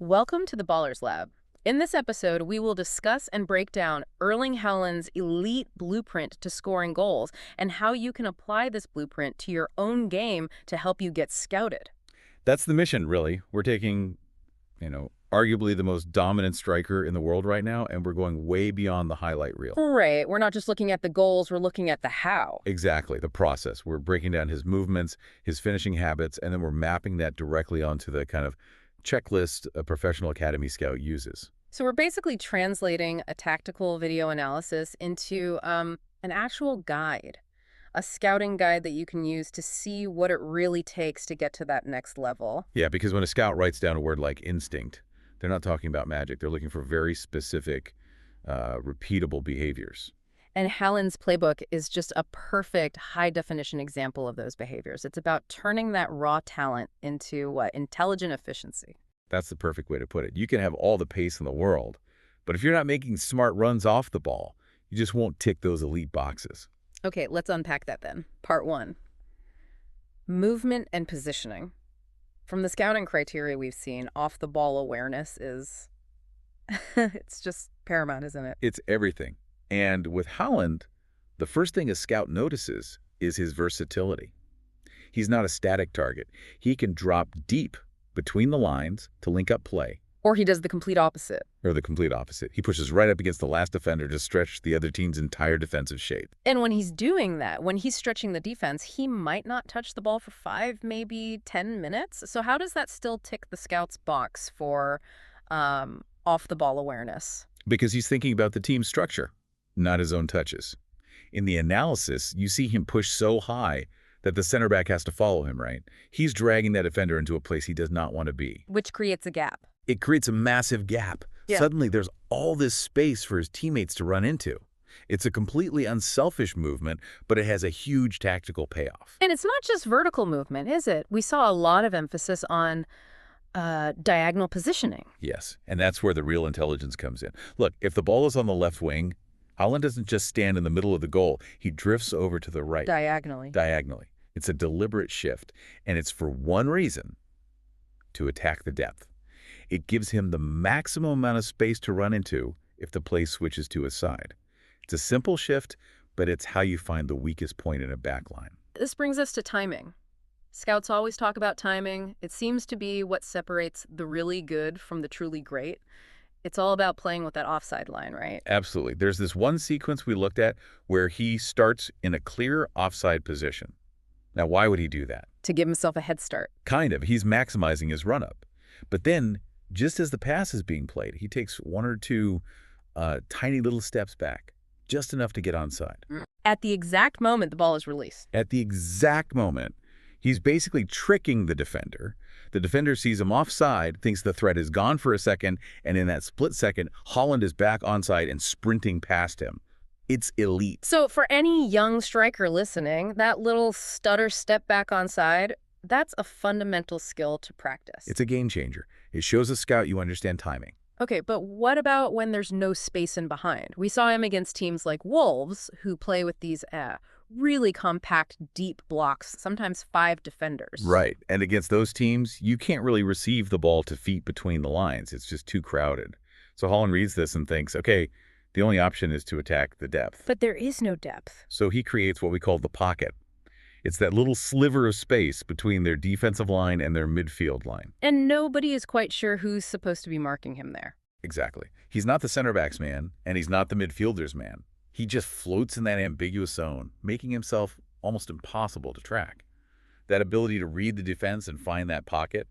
Welcome to the Ballers Lab. In this episode, we will discuss and break down Erling Haaland's elite blueprint to scoring goals and how you can apply this blueprint to your own game to help you get scouted. That's the mission, really. We're taking, arguably the most dominant striker in the world right now, and we're going way beyond the highlight reel. Right, we're not just looking at the goals, we're looking at the how. Exactly, the process. We're breaking down his movements, his finishing habits, and then we're mapping that directly onto the kind of checklist a professional academy scout uses. So we're basically translating a tactical video analysis into an actual guide, a scouting guide that you can use to see what it really takes to get to that next level. Yeah, because when a scout writes down a word like instinct, they're not talking about magic. They're looking for very specific, repeatable behaviors. And Haaland's playbook is just a perfect high-definition example of those behaviors. It's about turning that raw talent into what? Intelligent efficiency. That's the perfect way to put it. You can have all the pace in the world, but if you're not making smart runs off the ball, you just won't tick those elite boxes. Okay, let's unpack that then. Part one, movement and positioning. From the scouting criteria we've seen, off-the-ball awareness is, it's just paramount, isn't it? It's everything. And with Haaland, the first thing a scout notices is his versatility. He's not a static target. He can drop deep between the lines to link up play. Or he does the complete opposite. Or the complete opposite. He pushes right up against the last defender to stretch the other team's entire defensive shape. And when he's doing that, when he's stretching the defense, he might not touch the ball for 5, maybe 10 minutes. So how does that still tick the scout's box for off-the-ball awareness? Because he's thinking about the team's structure, not his own touches. In the analysis, you see him push so high that the center back has to follow him, right? He's dragging that defender into a place he does not want to be. Which creates a gap. It creates a massive gap. Yeah. Suddenly, there's all this space for his teammates to run into. It's a completely unselfish movement, but it has a huge tactical payoff. And it's not just vertical movement, is it? We saw a lot of emphasis on diagonal positioning. Yes, and that's where the real intelligence comes in. Look, if the ball is on the left wing, Haaland doesn't just stand in the middle of the goal. He drifts over to the right. Diagonally. It's a deliberate shift, and it's for one reason: to attack the depth. It gives him the maximum amount of space to run into if the play switches to his side. It's a simple shift, but it's how you find the weakest point in a backline. This brings us to timing. Scouts always talk about timing. It seems to be what separates the really good from the truly great. It's all about playing with that offside line, right? Absolutely. There's this one sequence we looked at where he starts in a clear offside position. Now, why would he do that? To give himself a head start. Kind of. He's maximizing his run-up. But then, just as the pass is being played, he takes one or two tiny little steps back, just enough to get onside. At the exact moment the ball is released. At the exact moment, he's basically tricking the defender. The defender sees him offside, thinks the threat is gone for a second, and in that split second, Haaland is back onside and sprinting past him. It's elite. So for any young striker listening, that little stutter step back onside, that's a fundamental skill to practice. It's a game changer. It shows a scout you understand timing. Okay, but what about when there's no space in behind? We saw him against teams like Wolves, who play with these really compact, deep blocks, sometimes 5 defenders. Right. And against those teams, you can't really receive the ball to feet between the lines. It's just too crowded. So Haaland reads this and thinks, okay, the only option is to attack the depth. But there is no depth. So he creates what we call the pocket. It's that little sliver of space between their defensive line and their midfield line. And nobody is quite sure who's supposed to be marking him there. Exactly. He's not the center back's man, and he's not the midfielder's man. He just floats in that ambiguous zone, making himself almost impossible to track. That ability to read the defense and find that pocket,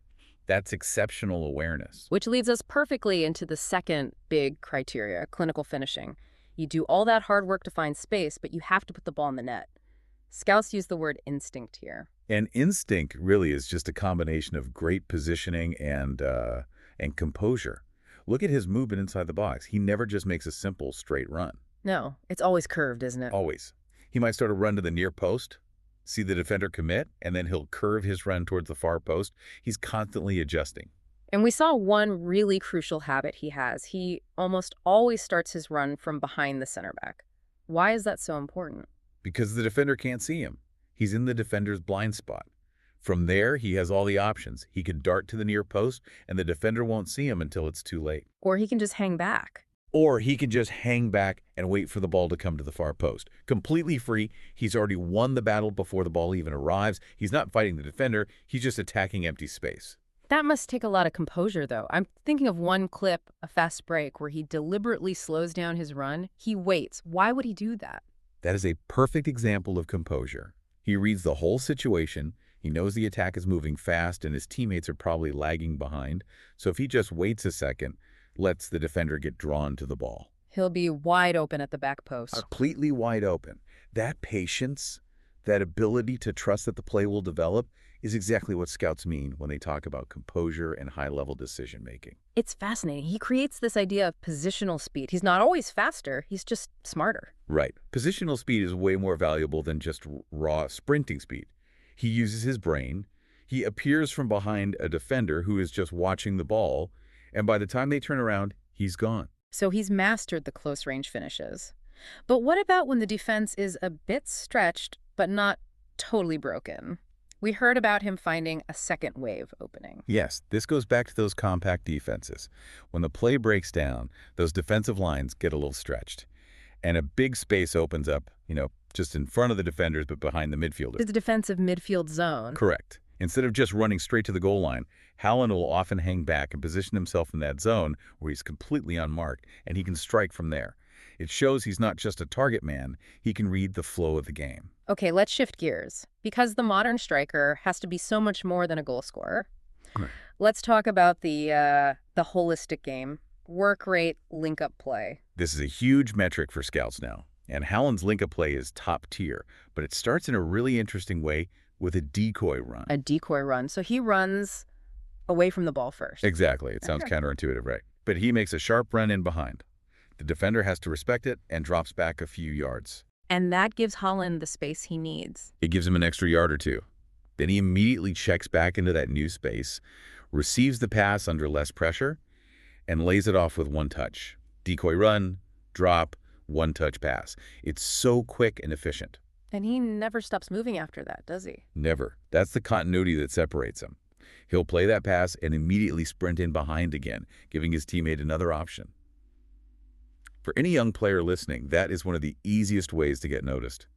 that's exceptional awareness. Which leads us perfectly into the second big criteria, clinical finishing. You do all that hard work to find space, but you have to put the ball in the net. Scouts use the word instinct here. And instinct really is just a combination of great positioning and composure. Look at his movement inside the box. He never just makes a simple straight run. No, it's always curved, isn't it? Always. He might start a run to the near post, see the defender commit, and then he'll curve his run towards the far post. He's constantly adjusting. And we saw one really crucial habit he has. He almost always starts his run from behind the center back. Why is that so important? Because the defender can't see him. He's in the defender's blind spot. From there, he has all the options. He could dart to the near post, and the defender won't see him until it's too late. Or he can just hang back. Or he can just hang back and wait for the ball to come to the far post. Completely free. He's already won the battle before the ball even arrives. He's not fighting the defender. He's just attacking empty space. That must take a lot of composure, though. I'm thinking of one clip, a fast break, where he deliberately slows down his run. He waits. Why would he do that? That is a perfect example of composure. He reads the whole situation. He knows the attack is moving fast and his teammates are probably lagging behind. So if he just waits a second, lets the defender get drawn to the ball. He'll be wide open at the back post. Completely wide open. That patience, that ability to trust that the play will develop, is exactly what scouts mean when they talk about composure and high-level decision-making. It's fascinating. He creates this idea of positional speed. He's not always faster. He's just smarter. Right. Positional speed is way more valuable than just raw sprinting speed. He uses his brain. He appears from behind a defender who is just watching the ball, and by the time they turn around, he's gone. So he's mastered the close-range finishes. But what about when the defense is a bit stretched, but not totally broken? We heard about him finding a second wave opening. Yes, this goes back to those compact defenses. When the play breaks down, those defensive lines get a little stretched. And a big space opens up, just in front of the defenders, but behind the midfielder. It's the defensive midfield zone. Correct. Instead of just running straight to the goal line, Haaland will often hang back and position himself in that zone where he's completely unmarked, and he can strike from there. It shows he's not just a target man, he can read the flow of the game. Okay, let's shift gears. Because the modern striker has to be so much more than a goal scorer. Right. Let's talk about the holistic game. Work rate, link-up play. This is a huge metric for scouts now, and Haaland's link-up play is top tier, but it starts in a really interesting way with a decoy run. A decoy run. So he runs away from the ball first. Exactly. It sounds counterintuitive, right? But he makes a sharp run in behind. The defender has to respect it and drops back a few yards. And that gives Haaland the space he needs. It gives him an extra yard or two. Then he immediately checks back into that new space, receives the pass under less pressure, and lays it off with one touch. Decoy run, drop, one-touch pass. It's so quick and efficient. And he never stops moving after that, does he? Never. That's the continuity that separates him. He'll play that pass and immediately sprint in behind again, giving his teammate another option. For any young player listening, that is one of the easiest ways to get noticed.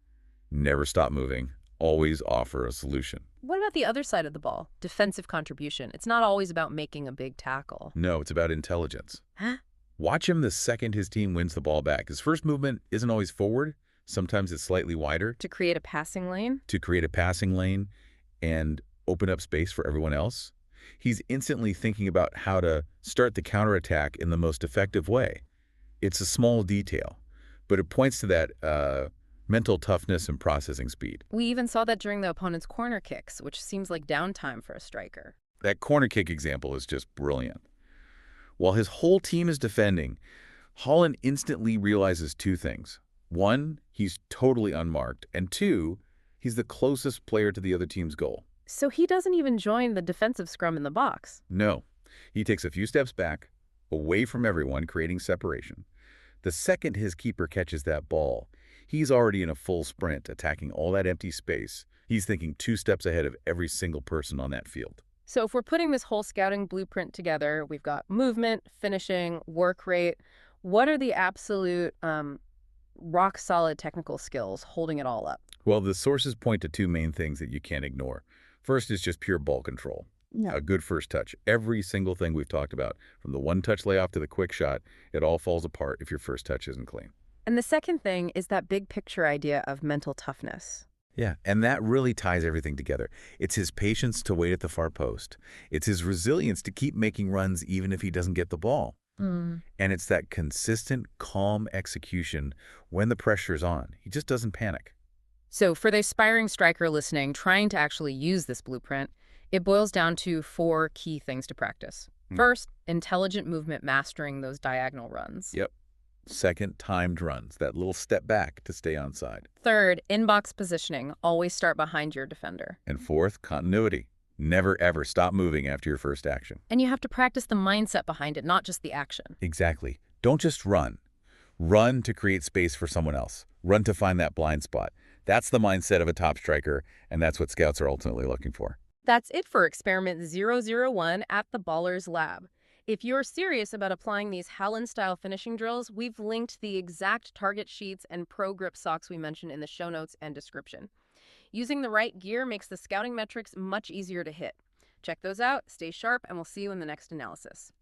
Never stop moving. Always offer a solution. What about the other side of the ball? Defensive contribution. It's not always about making a big tackle. No, it's about intelligence. Huh? Watch him the second his team wins the ball back. His first movement isn't always forward. Sometimes it's slightly wider. To create a passing lane? To create a passing lane and open up space for everyone else. He's instantly thinking about how to start the counterattack in the most effective way. It's a small detail, but it points to that mental toughness and processing speed. We even saw that during the opponent's corner kicks, which seems like downtime for a striker. That corner kick example is just brilliant. While his whole team is defending, Haaland instantly realizes two things. One, he's totally unmarked, and two, he's the closest player to the other team's goal. So he doesn't even join the defensive scrum in the box? No. He takes a few steps back, away from everyone, creating separation. The second his keeper catches that ball, he's already in a full sprint, attacking all that empty space. He's thinking 2 steps ahead of every single person on that field. So if we're putting this whole scouting blueprint together, we've got movement, finishing, work rate. What are the absolute rock-solid technical skills holding it all up? Well, the sources point to 2 main things that you can't ignore. First is just pure ball control. Yeah. A good first touch. Every single thing we've talked about, from the one-touch layoff to the quick shot, it all falls apart if your first touch isn't clean. And the second thing is that big picture idea of mental toughness. Yeah, and that really ties everything together. It's his patience to wait at the far post. It's his resilience to keep making runs even if he doesn't get the ball. And it's that consistent, calm execution when the pressure's on. He just doesn't panic. So for the aspiring striker listening, trying to actually use this blueprint, it boils down to 4 key things to practice. First, intelligent movement, mastering those diagonal runs. Yep. Second, timed runs, that little step back to stay onside. Third, in-box positioning. Always start behind your defender. And fourth, continuity. Never, ever stop moving after your first action. And you have to practice the mindset behind it, not just the action. Exactly. Don't just run. Run to create space for someone else. Run to find that blind spot. That's the mindset of a top striker, and that's what scouts are ultimately looking for. That's it for Experiment 001 at the Baller's Lab. If you're serious about applying these Haaland-style finishing drills, we've linked the exact target sheets and pro grip socks we mentioned in the show notes and description. Using the right gear makes the scouting metrics much easier to hit. Check those out, stay sharp, and we'll see you in the next analysis.